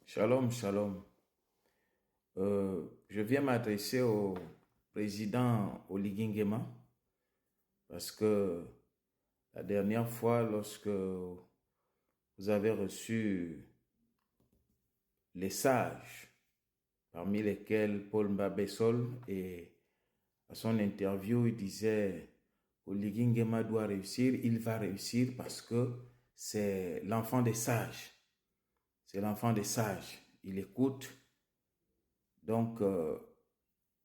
Shalom, shalom. Je viens m'adresser au président Oligui Nguema parce que la dernière fois, lorsque vous avez reçu les sages, parmi lesquels Paul Mbabessol, et à son interview, il disait Oligui Nguema doit réussir, il va réussir parce que c'est l'enfant des sages. C'est l'enfant des sages. Il écoute. Donc,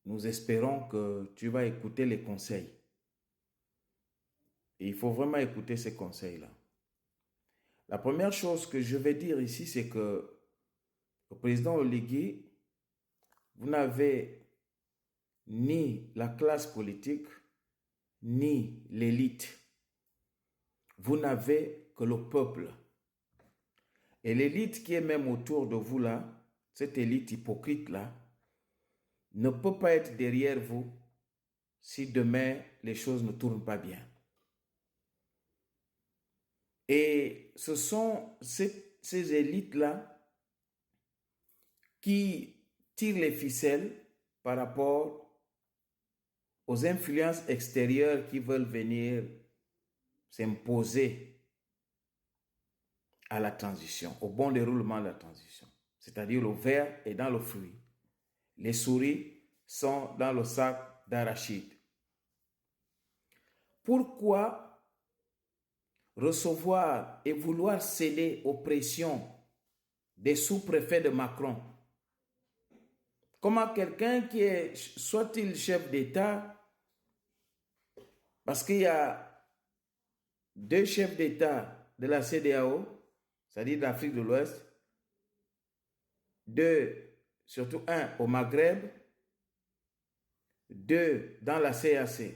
nous espérons que tu vas écouter les conseils. Et il faut vraiment écouter ces conseils-là. La première chose que je vais dire ici, c'est que le président Oligui, vous n'avez ni la classe politique, ni l'élite. Vous n'avez que le peuple. Et l'élite qui est même autour de vous là, cette élite hypocrite-là, ne peut pas être derrière vous si demain les choses ne tournent pas bien. Et ce sont ces élites-là qui tirent les ficelles par rapport aux influences extérieures qui veulent venir s'imposer à la transition, au bon déroulement de la transition. C'est-à-dire le ver est dans le fruit. Les souris sont dans le sac d'arachide. Pourquoi recevoir et vouloir céder aux pressions des sous-préfets de Macron? Comment quelqu'un qui est, soit-il chef d'État, parce qu'il y a deux chefs d'État de la CEDEAO, c'est-à-dire de l'Afrique de l'Ouest, deux, surtout un au Maghreb, deux dans la CAC,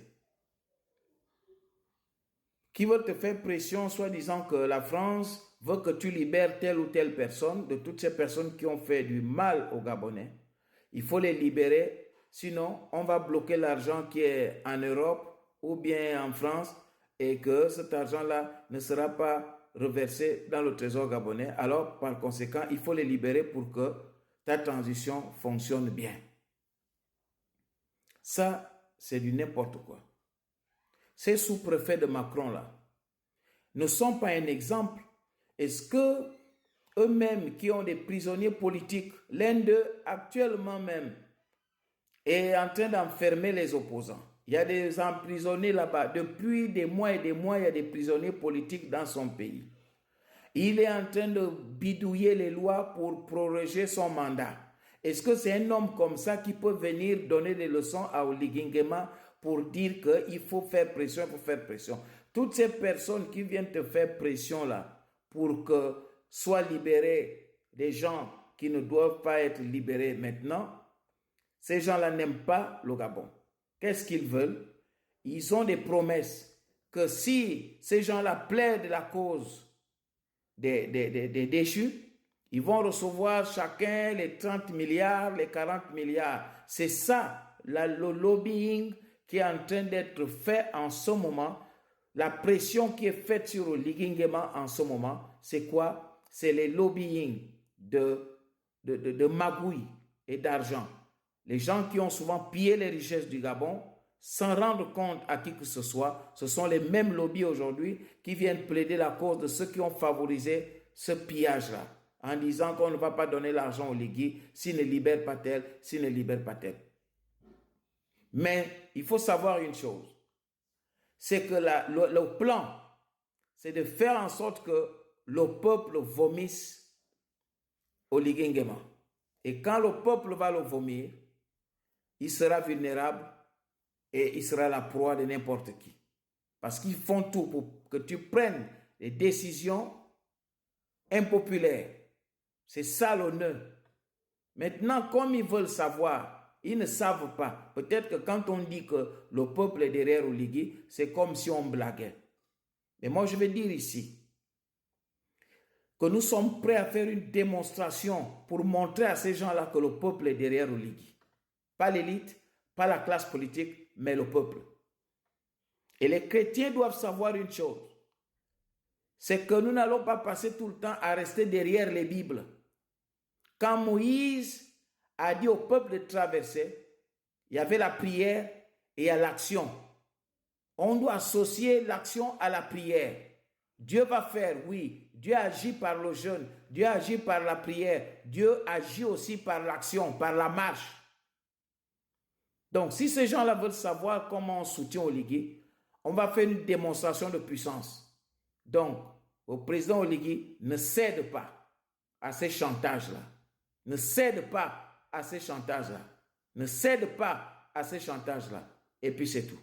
qui veulent te faire pression, soit disant que la France veut que tu libères telle ou telle personne, de toutes ces personnes qui ont fait du mal aux Gabonais. Il faut les libérer, sinon on va bloquer l'argent qui est en Europe ou bien en France et que cet argent-là ne sera pas reversé dans le trésor gabonais. Alors, par conséquent, il faut les libérer pour que ta transition fonctionne bien. Ça, c'est du n'importe quoi. Ces sous-préfets de Macron-là ne sont pas un exemple. Est-ce que eux-mêmes qui ont des prisonniers politiques, l'un d'eux actuellement même est en train d'enfermer les opposants. Il y a des emprisonnés là-bas. Depuis des mois et des mois, il y a des prisonniers politiques dans son pays. Il est en train de bidouiller les lois pour proroger son mandat. Est-ce que c'est un homme comme ça qui peut venir donner des leçons à Oligui Nguema pour dire qu'il faut faire pression, il faut faire pression? Toutes ces personnes qui viennent te faire pression là pour que soient libérés des gens qui ne doivent pas être libérés maintenant, ces gens-là n'aiment pas le Gabon. Qu'est-ce qu'ils veulent? Ils ont des promesses que si ces gens-là plaident la cause des déchus, ils vont recevoir chacun les 30 milliards, les 40 milliards. C'est ça, le lobbying qui est en train d'être fait en ce moment. La pression qui est faite sur Oligui Nguema en ce moment, c'est quoi? C'est les lobbying de magouilles et d'argent. Les gens qui ont souvent pillé les richesses du Gabon, sans rendre compte à qui que ce soit, ce sont les mêmes lobbies aujourd'hui qui viennent plaider la cause de ceux qui ont favorisé ce pillage-là, en disant qu'on ne va pas donner l'argent aux Oligui s'ils ne libèrent pas tel, s'ils ne libèrent pas tel. Mais il faut savoir une chose, c'est que le plan, c'est de faire en sorte que le peuple vomisse Oligui Nguema. Et quand le peuple va le vomir, il sera vulnérable et il sera la proie de n'importe qui. Parce qu'ils font tout pour que tu prennes des décisions impopulaires. C'est ça le nœud. Maintenant, comme ils veulent savoir, ils ne savent pas. Peut-être que quand on dit que le peuple est derrière Oligui, c'est comme si on blaguait. Mais moi, je vais dire ici que nous sommes prêts à faire une démonstration pour montrer à ces gens-là que le peuple est derrière Oligui. Pas l'élite, pas la classe politique, mais le peuple. Et les chrétiens doivent savoir une chose, c'est que nous n'allons pas passer tout le temps à rester derrière les Bibles. Quand Moïse a dit au peuple de traverser, il y avait la prière et il y a l'action. On doit associer l'action à la prière. Dieu va faire, oui. Dieu agit par le jeûne. Dieu agit par la prière. Dieu agit aussi par l'action, par la marche. Donc, si ces gens-là veulent savoir comment on soutient Oligui, on va faire une démonstration de puissance. Donc, le président Oligui ne cède pas à ces chantages-là. Ne cède pas à ces chantages-là. Ne cède pas à ces chantages-là. Et puis c'est tout.